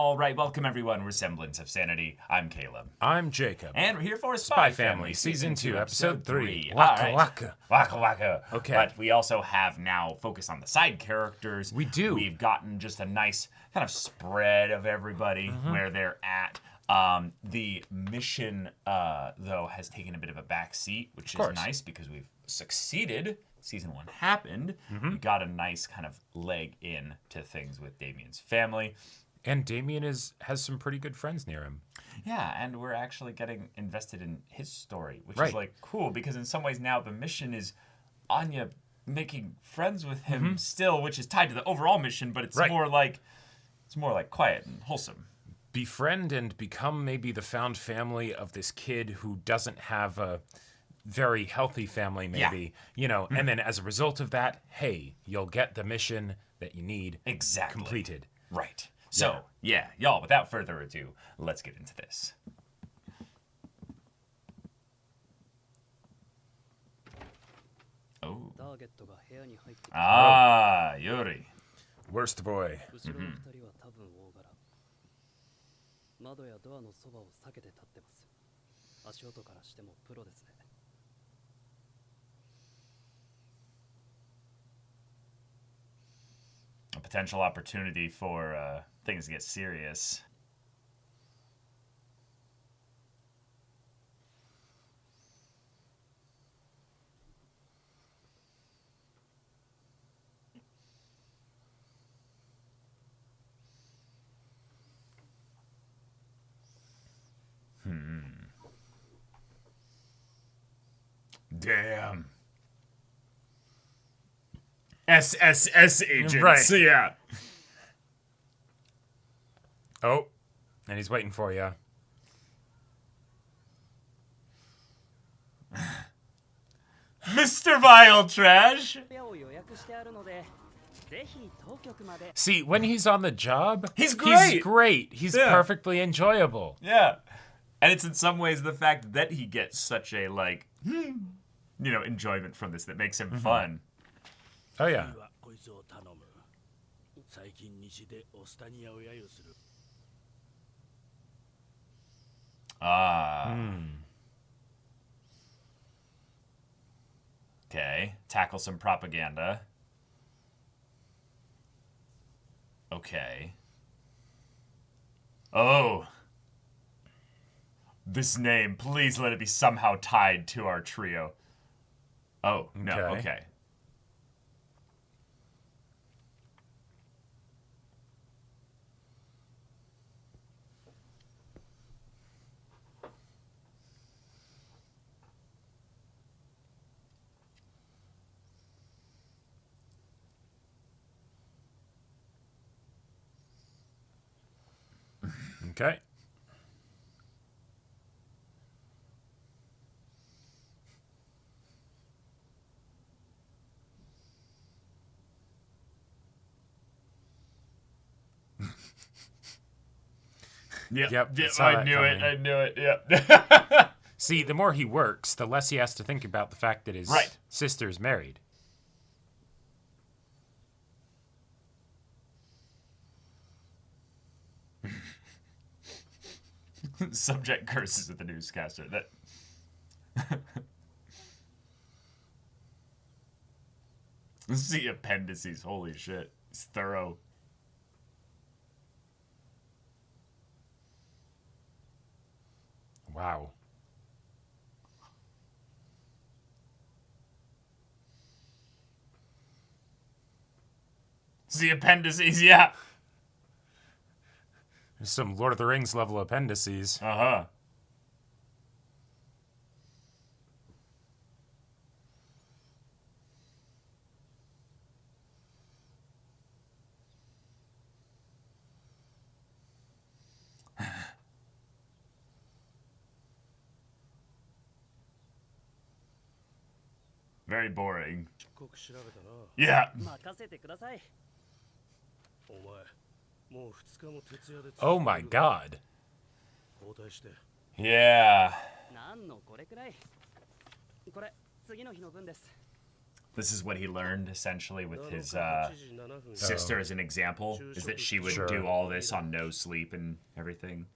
All right, welcome everyone. We're Semblance of Sanity. I'm Caleb. I'm Jacob. And we're here for Spy SpyxFamily, Family, Season 2, Episode 3. Waka Waka waka. Waka waka. Okay. But we also have now focus on the side characters. We do. We've gotten just a nice kind of spread of everybody where they're at. The mission, though, has taken a bit of a back seat, which is nice because we've succeeded. Season 1 happened. We got a nice kind of leg in to things with Damien's family. And Damien has some pretty good friends near him. Yeah, and we're actually getting invested in his story, which is like cool because in some ways now the mission is Anya making friends with him still, which is tied to the overall mission, but it's more like quiet and wholesome. Befriend and become maybe the found family of this kid who doesn't have a very healthy family, maybe, you know, and then as a result of that, hey, you'll get the mission that you need completed. Right. So, y'all, without further ado, let's get into this. Oh. Ah, Yuri. Worst boy. A potential opportunity for things to get serious. Damn. SSS agents. Yeah. Oh, and he's waiting for you. Mr. Vile Trash. See, when he's on the job, he's great. He's great. He's perfectly enjoyable. Yeah. And it's in some ways the fact that he gets such a, like, enjoyment from this that makes him fun. Oh, yeah. Okay. Tackle some propaganda. Okay. Oh. This name, please let it be somehow tied to our trio. Oh, no, okay. Okay. Yep, I knew it, yep. See, the more he works, the less he has to think about the fact that his sister's married. Subject curses at the newscaster. That. This is the appendices. Holy shit. It's thorough. Wow. It's the appendices, yeah. There's some Lord of the Rings level appendices. Uh-huh. Very boring. Yeah. Oh my god. Yeah. This is what he learned essentially with his sister as an example, is that she would do all this on no sleep and everything.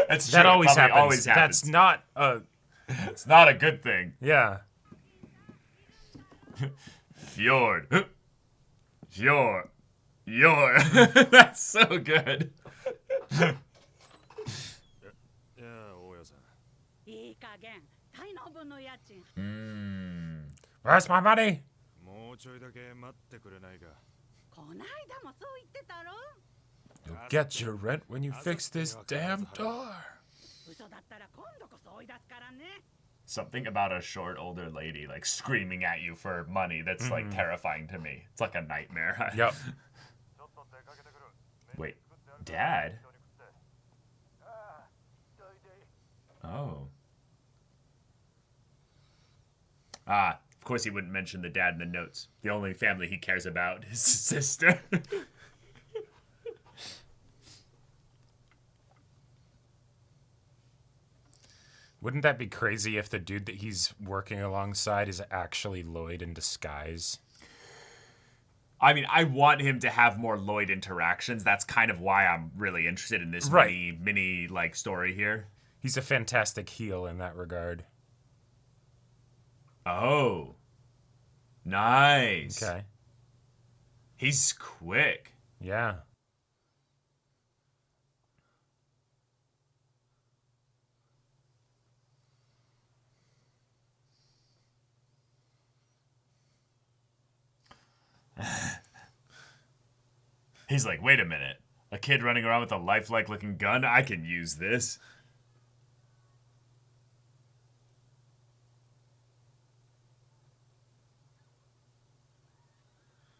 That's true. That always happens. Always happens. That's not a... It's not a good thing. Yeah. Fjord. Fjord. That's so good. Where's my money? You'll get your rent when you fix this damn door. Something about a short older lady like screaming at you for money that's like terrifying to me. It's like a nightmare. Yep. Wait, Dad? Oh. Ah, of course he wouldn't mention the dad in the notes. The only family he cares about is his sister. Wouldn't that be crazy if the dude that he's working alongside is actually Lloyd in disguise? I mean, I want him to have more Lloyd interactions. That's kind of why I'm really interested in this mini like story here. He's a fantastic heel in that regard. Oh. Nice. Okay. He's quick. Yeah. He's like, wait a minute. A kid running around with a lifelike looking gun? I can use this.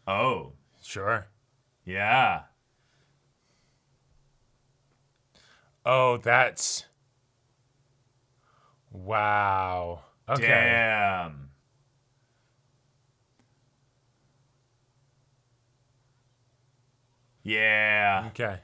Oh. Sure. Yeah. Oh, that's... Wow. Okay. Damn. Yeah. Okay.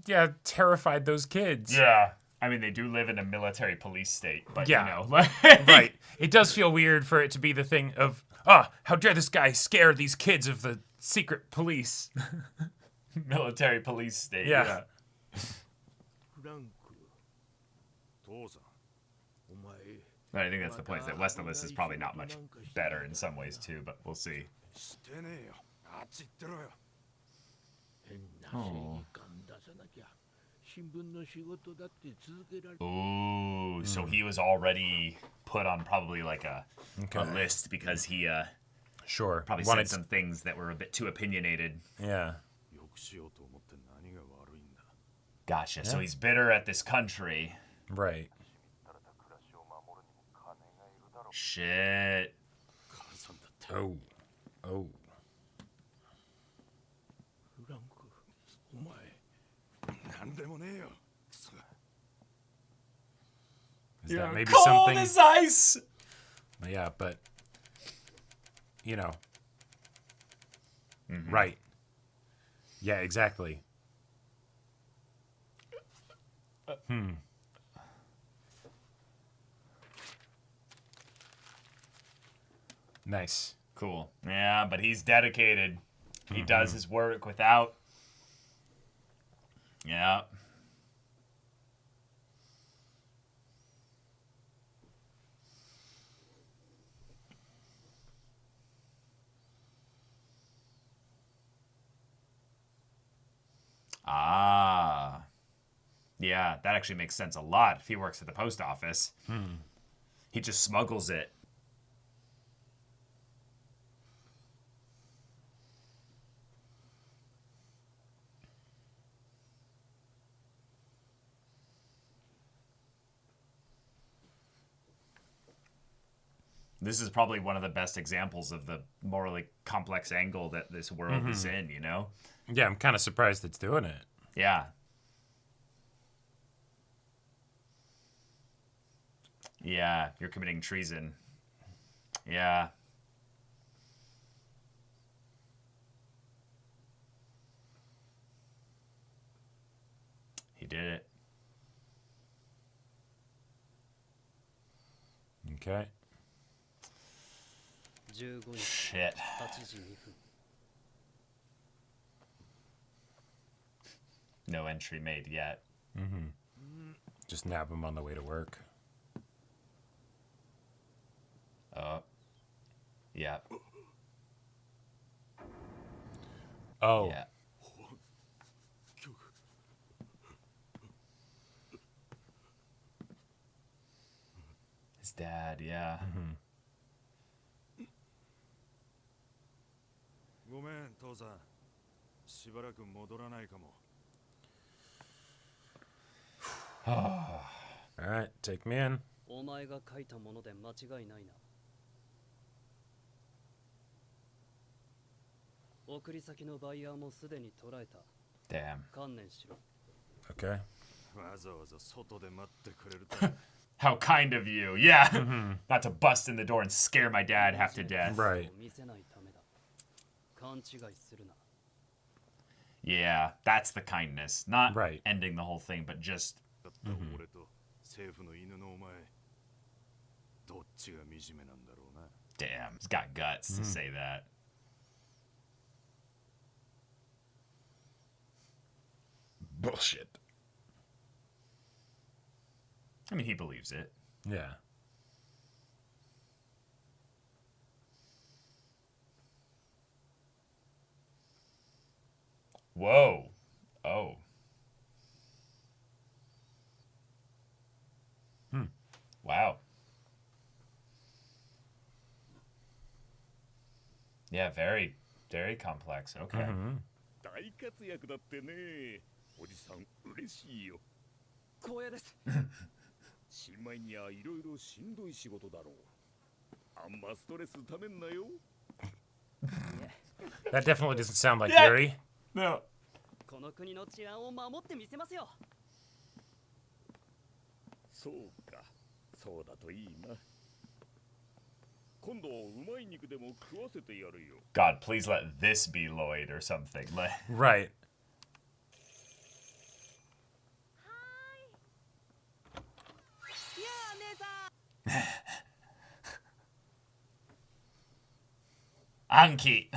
Yeah, terrified those kids. Yeah. I mean, they do live in a military police state, but Yeah. you know. Like... Right. It does feel weird for it to be the thing of, how dare this guy scare these kids of the secret police. Military police state. Yeah. I think that's the point, is that west of this is probably not much better in some ways too, but we'll see. Oh. Ooh, so he was already put on probably like a list because he Sure. probably said some things that were a bit too opinionated. Yeah. Gotcha. So he's bitter at this country. Right. Shit. Oh. Is that maybe cold something? as ice. Yeah, but right. Yeah, exactly. Nice. Cool. Yeah, but he's dedicated. He does his work without. Yeah. Ah. Yeah, that actually makes sense a lot if he works at the post office. He just smuggles it. This is probably one of the best examples of the morally complex angle that this world is in, you know? Yeah, I'm kind of surprised it's doing it. Yeah. Yeah, you're committing treason. Yeah. He did it. Okay. Shit. No entry made yet. Just nab him on the way to work. Yeah. Oh. Yeah. His dad, yeah. ごめん父さんしばらく戻らないかも Alright, take me in. お前が書いたもので間違いないな。送り先のバイヤーもすでに捉えた。 Damn. 観念しろ。 Okay. わざわざ外で待ってくれると How kind of you. Yeah. Not to bust in the door and scare my dad half to death. Right. 見せないためだ。勘違いするな。 Yeah, that's the kindness. Not Right. ending the whole thing, but just だった俺と政府の犬のお前どっちが惨めなんだろうな damn. He's got guts to say that. Bullshit. I mean, he believes it. Yeah. Whoa. Oh. Wow. Yeah, very, very complex. Okay. 大活躍だってねおじさん嬉しいよ光栄です。新米にはいろいろしんどい仕事だろうあんまストレスためんなよ That definitely doesn't sound like Yeah. Yuri. No. この国の治安を守ってみせますよ。そうかそうだといいな今度うまい肉でも食わせてやるよ God, please let this be Lloyd or something. Right. Anki.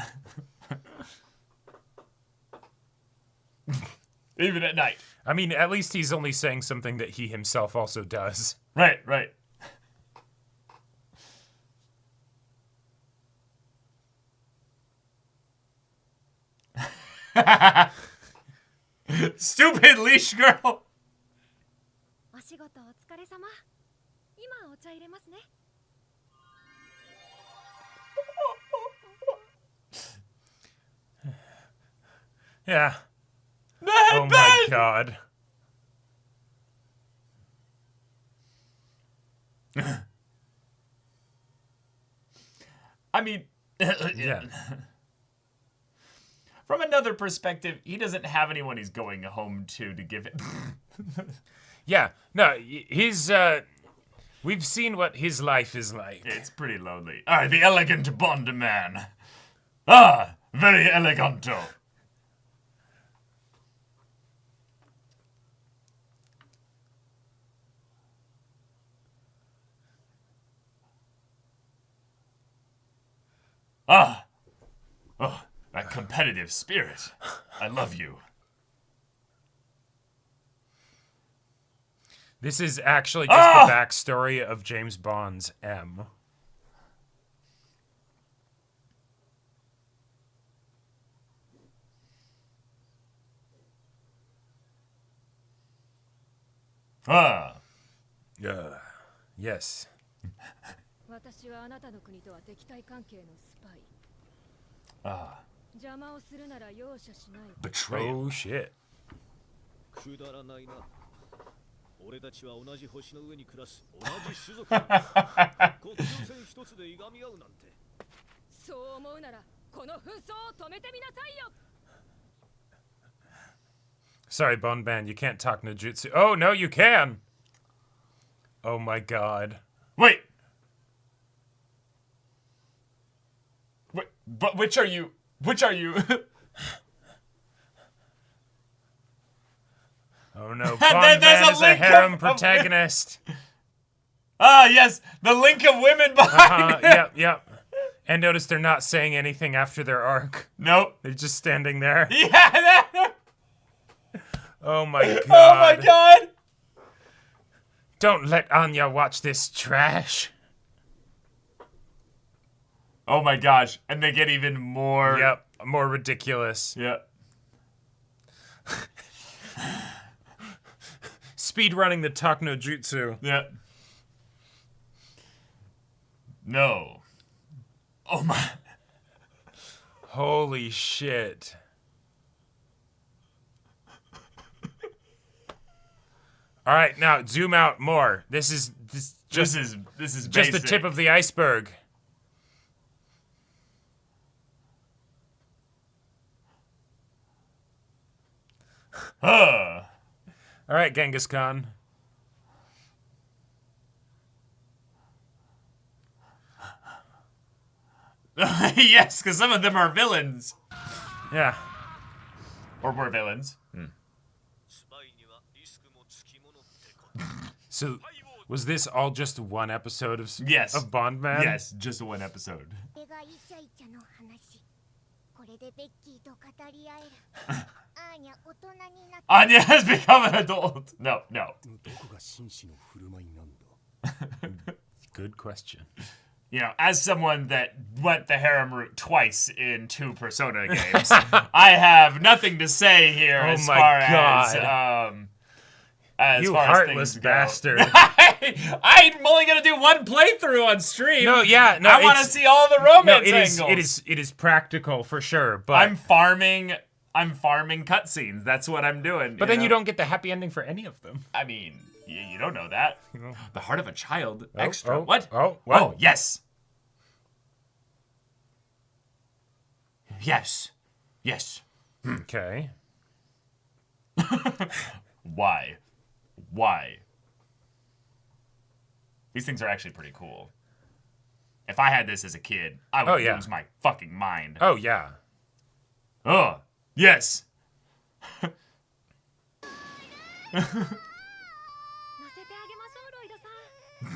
Even at night. I mean, at least he's only saying something that he himself also does. Right, right. Stupid leash girl. お仕事お疲れ様。今お茶入れますね。 Yeah. Oh my god. I mean, Yeah. from another perspective, he doesn't have anyone he's going home to give it. Yeah. No, he's we've seen what his life is like. It's pretty lonely. Ah, the elegant Bond man. Ah, very eleganto. Ah, oh, that competitive spirit. I love you. This is actually just the backstory of James Bond's M. Ah, Yes. 私はあなたの国とは敵対関係のスパイ。 ah, 邪魔をするなら容赦しない。 betrayal. Oh shit. くだらないな俺たちは同じ星の上に暮らす同じ種族だ。国境線一つでいがみ合うなんて。そう思うならこの紛争を止めてみなさいよ。 Sorry, Bone Band, you can't talk no jutsu. Oh, no, you can! Oh my god. Wait. Wait, but which are you? Which are you? Oh no, Bone There's Band a is a link harem of protagonist. Ah, yes, the link of women behind. Yep. And notice they're not saying anything after their arc. Nope. They're just standing there. Yeah. That... Oh my god. Oh my god. Don't let Anya watch this trash. Oh my gosh, and they get even more. Yep, more ridiculous. Yep. Speed running the Talk no Jutsu. Yep. No. Oh my. Holy shit. All right, now zoom out more. This is just This is just the tip of the iceberg. Huh. All right, Genghis Khan. Yes, because some of them are villains. Yeah. Or were villains. So, was this all just one episode of Yes. of Bondman? Yes, just one episode. これがイチャイチャの話。これでベッキーと語り合える。アーニャ大人になって。 Anya has become an adult. No. どこが紳士の振る舞いなんだ。 Good question. You know, as someone that went the harem route twice in 2 Persona games, I have nothing to say here Oh as my far God. as You far as heartless things go. bastard. I'm only gonna do one playthrough on stream. No, yeah, no. I want to it's- see all the No, romance it is. angles. It is practical for sure. But I'm farming cutscenes. That's what I'm doing. but then you know? don't get the happy ending for any of them. I mean, you don't know that. The heart of a child. Extra. oh, What? oh, what? Oh, yes. Yes. Yes. Okay. Why? Why? These things are actually pretty cool. If I had this as a kid, I would Oh, yeah. lose my fucking mind. Oh yeah. Oh, yes. 乗せてあげましょう、ロイドさん。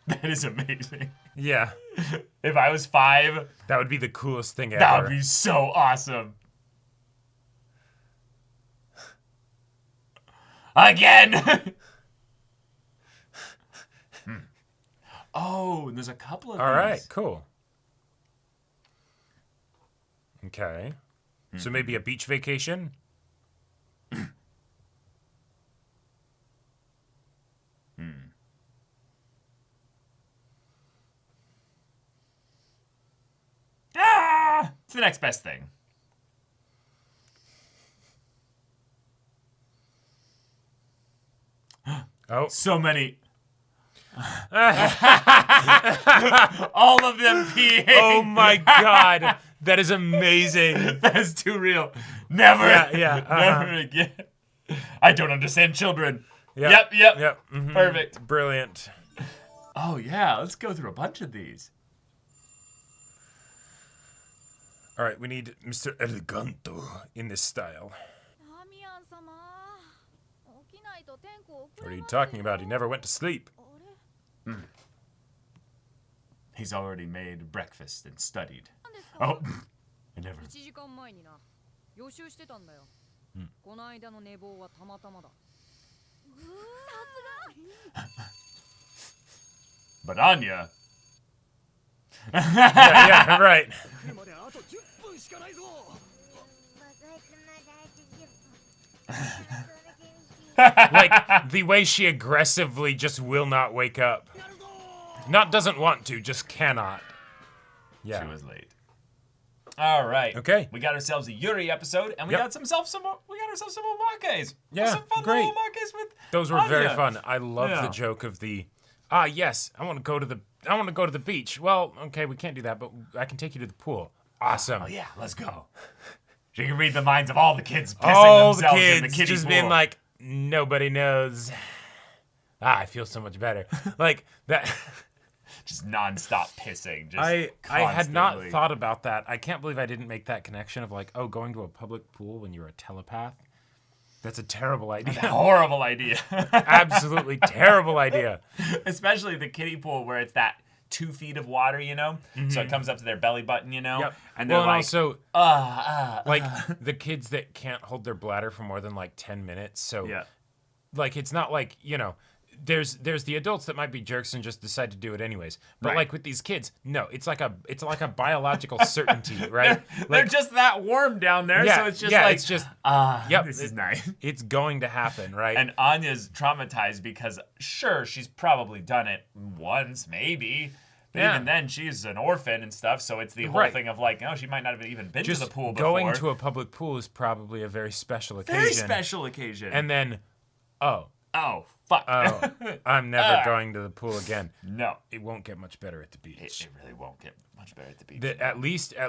That is amazing. Yeah. If I was 5, That would be the coolest thing ever. that would be so awesome. Again! Oh, there's a couple of All these. right. Cool. Okay. So maybe a beach vacation. Ah! It's the next best thing. Oh. So many. All of them peeing. Oh my god. That is amazing. That's too real. Never. Yeah, Never again. I don't understand children. Yeah. Yep. Yep. mhm. Perfect. Brilliant. Oh, yeah. Let's go through a bunch of these. All right, we need Mr. Eleganto in this style. ダミアン様、起きないと天候遅 What are れ you ますよ。 talking about? He never went to sleep. あれ He's already made breakfast and studied. なんですか Oh, I never. 1時間前にな、予習してたんだよ。この間の寝坊はたまたまだ。さすが But Anya. Yeah, right. 来るまであと10分しかないぞ。Like the way she aggressively just will not wake up. Not doesn't want to, just cannot. She Yeah. was late. All right. Okay. We got ourselves a Yuri episode, and we Yep. got ourselves some more makes. Yeah, Some fun great. little makes with Those were very Anya. fun. I love Yeah. the joke of the, yes, I want to go to the beach. Well, okay, we can't do that, but I can take you to the pool. Awesome. Oh yeah, let's go. She can read the minds of all the kids pissing All the themselves kids in the kiddie just pool. being like, nobody knows. I feel so much better. Like that. just nonstop pissing. Just I had not constantly. thought about that. I can't believe I didn't make that connection of like, oh, going to a public pool when you're a telepath. That's a terrible idea. Horrible idea. Absolutely terrible idea. Especially the kiddie pool where it's that 2 feet of water, you know? So it comes up to their belly button, you know? Yep. And they're Well, like, also, like the kids that can't hold their bladder for more than like 10 minutes. So, yeah. like, it's not like, there's the adults that might be jerks and just decide to do it anyways. But Right. like with these kids, no, it's like a biological certainty, right? They're Like, just that warm down there, yeah, so it's just yeah, like, it's just, yep, yep, this is nice. it's going to happen, right? And Anya's traumatized because, sure, she's probably done it once, maybe. But Yeah. even then, she's an orphan and stuff, so it's the whole Right. thing of like, oh, she might not have even been just to the pool before. going to a public pool is probably a very special occasion. Very special occasion. And then, oh, fuck. I'm never going to the pool again. No. It won't get much better at the beach. It really won't get much better at the beach. At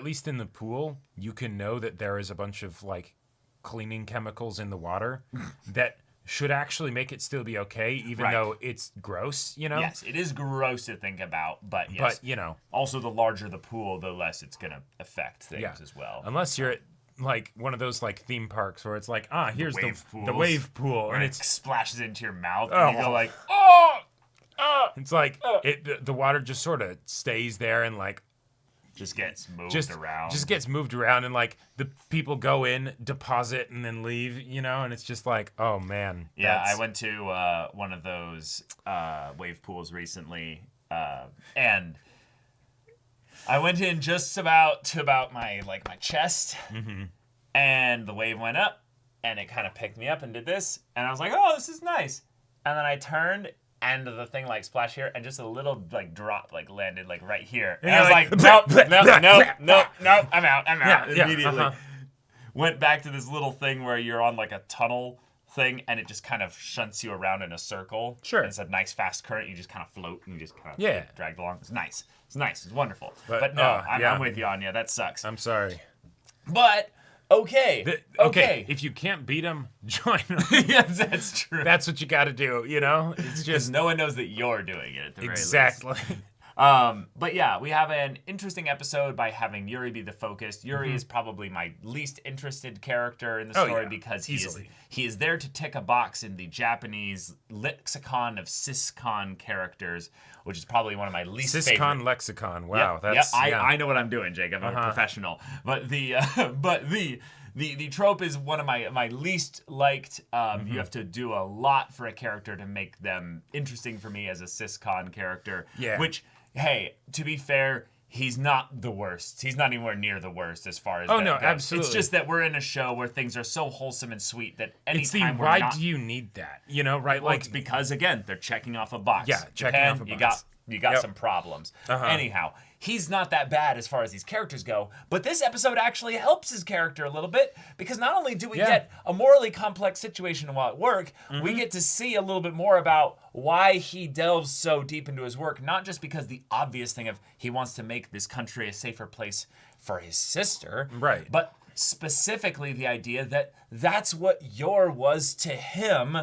least in the pool, you can know that there is a bunch of like cleaning chemicals in the water that should actually make it still be okay, even Right. though it's gross, Yes, it is gross to think about, but yes. But Also, the larger the pool, the less it's going to affect things as well. unless you're at like one of those like theme parks where it's like, here's the pools, wave pool, Where and it it's splashes into your mouth, Oh. and you go like, it's like the water just sort of stays there and like just gets moved just around. just gets moved around, and like the people go in, deposit, and then leave, and it's just like, oh man. Yeah, that's- I went to one of those wave pools recently, and I went in just about my chest, and the wave went up, and it kind of picked me up and did this, and I was like, oh, this is nice, and then I turned. And the thing like splashed here, and just a little like drop like landed like right here. And I was like, nope, I'm out Yeah, immediately. Went back to this little thing where you're on like a tunnel thing, and it just kind of shunts you around in a circle. Sure. And it's a nice fast current. You just kind of float and you just kind of Yeah. dragged along. It's nice. It's wonderful. But, But no, I'm yeah. with you, Anya. That sucks. I'm sorry. But okay, Okay, if you can't beat them, join them. yes, that's true. That's what you got to do. It's Because just no one knows that you're doing it at the very least. exactly. But yeah, we have an interesting episode by having Yuri be the focus. Yuri is probably my least interested character in the Oh, story yeah, because easily. he is there to tick a box in the Japanese lexicon of syscon characters, which is probably one of my least favorite. Syscon lexicon. Wow, Yep, that's yep, I know what I'm doing, Jacob. I'm a professional. But the trope is one of my least liked. You have to do a lot for a character to make them interesting for me as a syscon character. Yeah. Which, hey, to be fair, he's not the worst. He's not anywhere near the worst as far as Oh, that no, goes. absolutely. It's just that we're in a show where things are so wholesome and sweet that it's the anytime we're why not... do you need that? Right? Well, Like it's because, again, they're checking off a box. Yeah, checking Japan, off a You box. got Yep. some problems. Uh-huh. Anyhow, he's not that bad as far as these characters go, but this episode actually helps his character a little bit because not only do we Yeah. get a morally complex situation while at work, we get to see a little bit more about why he delves so deep into his work, not just because the obvious thing of he wants to make this country a safer place for his sister, Right. but specifically the idea that that's what Yor was to him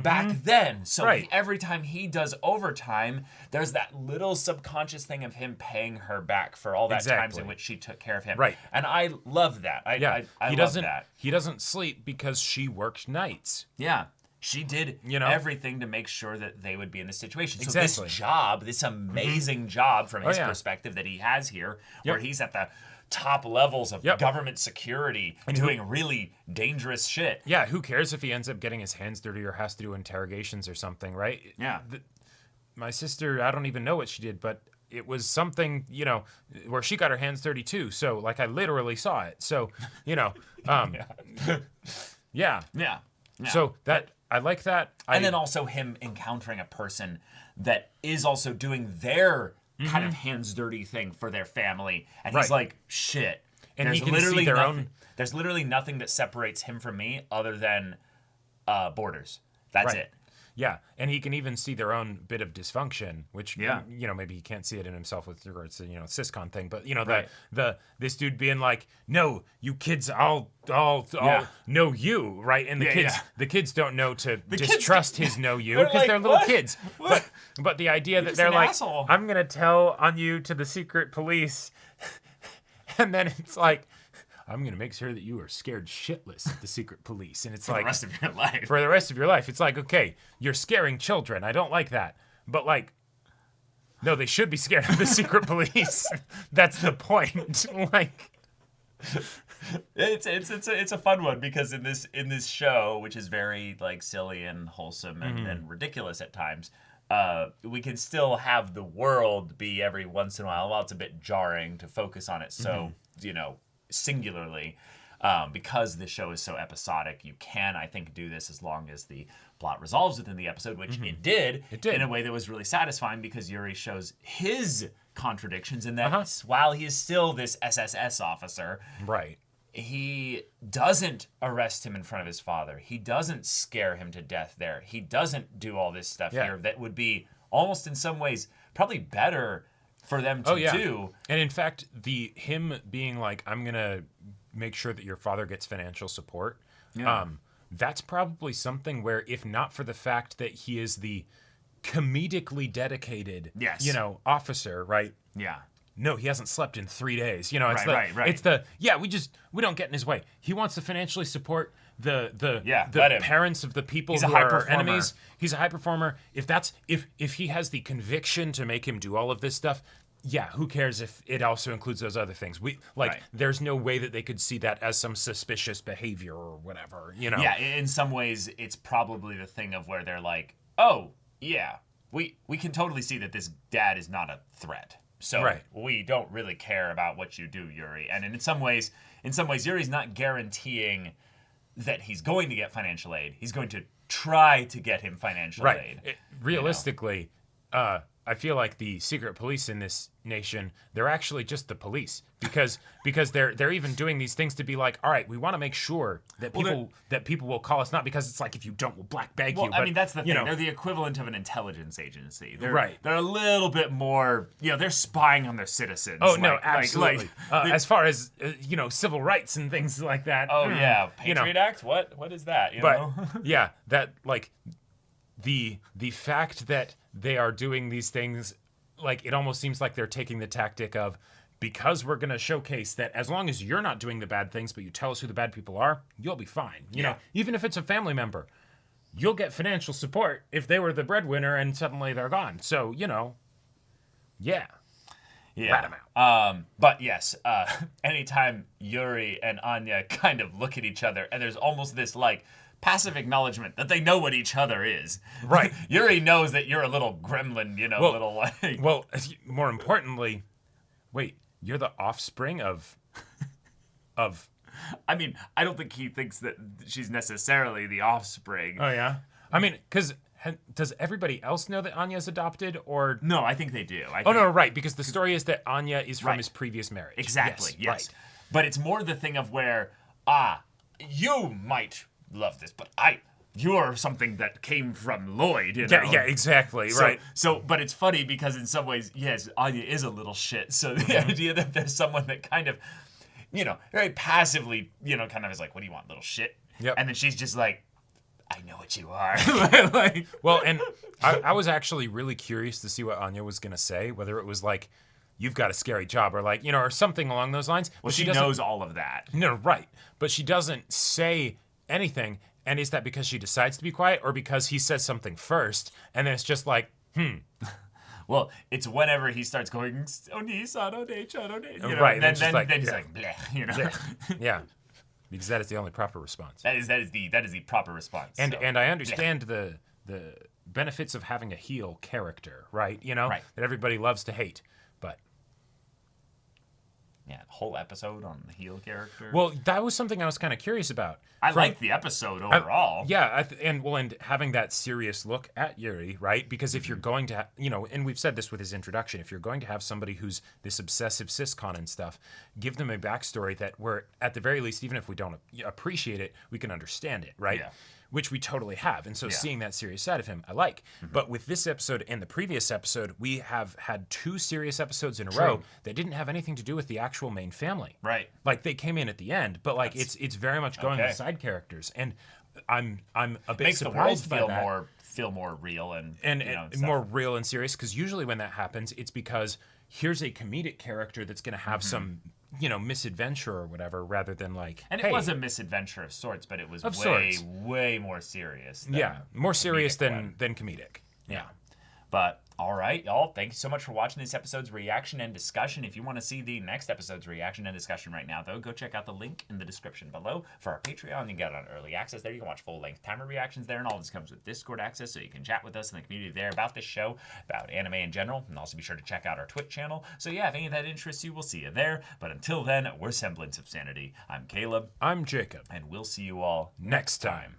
back then. So Right. every time he does overtime, there's that little subconscious thing of him paying her back for all that times Exactly. in which she took care of him. Right. And I love that. I he love doesn't that. he doesn't sleep because she worked nights. Yeah. She did You know? everything to make sure that they would be in this situation. So Exactly. this job, this amazing job from his yeah. perspective that he has here, Yep. where he's at the top levels of Yep. government security and doing really dangerous shit. Yeah, who cares if he ends up getting his hands dirty or has to do interrogations or something, right? Yeah. My sister, I don't even know what she did, but it was something, where she got her hands dirty too. So, like, I literally saw it. So, yeah. Yeah. So that I like that. And then also him encountering a person that is also doing their kind of hands dirty thing for their family. And he's Right. like, shit. And he can see their own. There's literally nothing that separates him from me other than borders. That's it. Yeah, and he can even see their own bit of dysfunction, which Yeah. maybe he can't see it in himself with regards to syscon thing, but Right. this dude being like, no, you kids, I'll know you, right? And the kids don't know to distrust his know you they're because like, they're little "What? kids. But the idea that just they're an like, asshole." I'm gonna tell on you to the secret police, and then it's like, I'm going to make sure that you are scared shitless of the secret police. And it's For like, the rest of your life. for the rest of your life. It's like, okay, you're scaring children. I don't like that. But like, no, they should be scared of the secret police. That's the point. Like, It's a fun one because in this show, which is very like silly and wholesome and ridiculous at times, we can still have the world be every once in a while it's a bit jarring to focus on it so singularly, because this show is so episodic. You can, I think, do this as long as the plot resolves within the episode, which it did in a way that was really satisfying because Yuri shows his contradictions in that while he is still this SSS officer, right. he doesn't arrest him in front of his father. He doesn't scare him to death there. He doesn't do all this stuff here that would be almost in some ways probably better for them to do. And in fact, him being like, I'm going to make sure that your father gets financial support. That's probably something where, if not for the fact that he is the comedically dedicated, officer, right? Yeah. No, he hasn't slept in 3 days. It's Right. It's we don't get in his way. He wants to financially support the let him. parents of the people He's a who high are our performer. enemies. He's a high performer. If he has the conviction to make him do all of this stuff, who cares if it also includes those other things? There's no way that they could see that as some suspicious behavior or whatever. Yeah, in some ways, it's probably the thing of where they're like, oh, yeah, we can totally see that this dad is not a threat. So we don't really care about what you do, Yuri. And in some ways, Yuri's not guaranteeing that he's going to get financial aid. He's going to try to get him financial aid. Realistically, I feel like the secret police in this nation, they're actually just the police because they're even doing these things to be like, all right, we want to make sure that people will call us, not because it's like, if you don't, we'll black bag you. But, I mean, that's the thing. They're the equivalent of an intelligence agency. They're a little bit more, they're spying on their citizens. Oh, no, absolutely. As far as, civil rights and things like that. Oh, yeah. Patriot Act? What is that? Yeah, that, like, the fact that they are doing these things, like, it almost seems like they're taking the tactic of, because we're going to showcase that as long as you're not doing the bad things, but you tell us who the bad people are, you'll be fine. You know, even if it's a family member, you'll get financial support if they were the breadwinner and suddenly they're gone. So, yeah. Rat 'em out. But yes, anytime Yuri and Anya kind of look at each other and there's almost this, like, passive acknowledgement that they know what each other is. Right. Yuri knows that you're a little gremlin, little like... Well, more importantly, wait, you're the offspring of... I mean, I don't think he thinks that she's necessarily the offspring. Oh, yeah? I mean, because... Does everybody else know that Anya's adopted, or... No, I think they do. No, right, because the story is that Anya is from his previous marriage. Exactly, yes. Right. But it's more the thing of where, you might love this, but you're something that came from Lloyd, Yeah, exactly, right. So, but it's funny because in some ways, yes, Anya is a little shit. So the idea that there's someone that kind of, very passively, kind of is like, what do you want, little shit? Yep. And then she's just like, I know what you are. Well, and I was actually really curious to see what Anya was going to say, whether it was like, you've got a scary job, or like, or something along those lines. Well, she knows all of that. No, right. But she doesn't say anything. And is that because she decides to be quiet, or because he says something first, and then it's just like, Well, it's whenever he starts going, right. Then he's like, bleh, Yeah. Because that is the only proper response. That is the proper response. And I understand the benefits of having a heel character, right? Right. That everybody loves to hate. But Yeah, whole episode on the heel character. Well, that was something I was kind of curious about. I liked the episode overall. And having that serious look at Yuri, right? Because if you're going to, and we've said this with his introduction, if you're going to have somebody who's this obsessive syscon and stuff, give them a backstory that we're, at the very least, even if we don't appreciate it, we can understand it, right? Yeah. Which we totally have. And so seeing that serious side of him, I like. But with this episode and the previous episode, we have had 2 serious episodes in a row that didn't have anything to do with the actual main family. Right. Like they came in at the end, but like it's very much going with side characters. And I'm a bit Makes the world surprised by that. feel more real and more real and serious, because usually when that happens, it's because here's a comedic character that's going to have some misadventure or whatever, rather than like, and it was a misadventure of sorts, but it was way more serious more serious than comedic. But all right, y'all, thank you so much for watching this episode's reaction and discussion. If you want to see the next episode's reaction and discussion right now, though, go check out the link in the description below for our Patreon. You can get on early access there. You can watch full-length timer reactions there, and all this comes with Discord access, so you can chat with us in the community there about this show, about anime in general, and also be sure to check out our Twitch channel. So yeah, if any of that interests you, we'll see you there. But until then, we're Semblance of Sanity. I'm Caleb. I'm Jacob. And we'll see you all next time.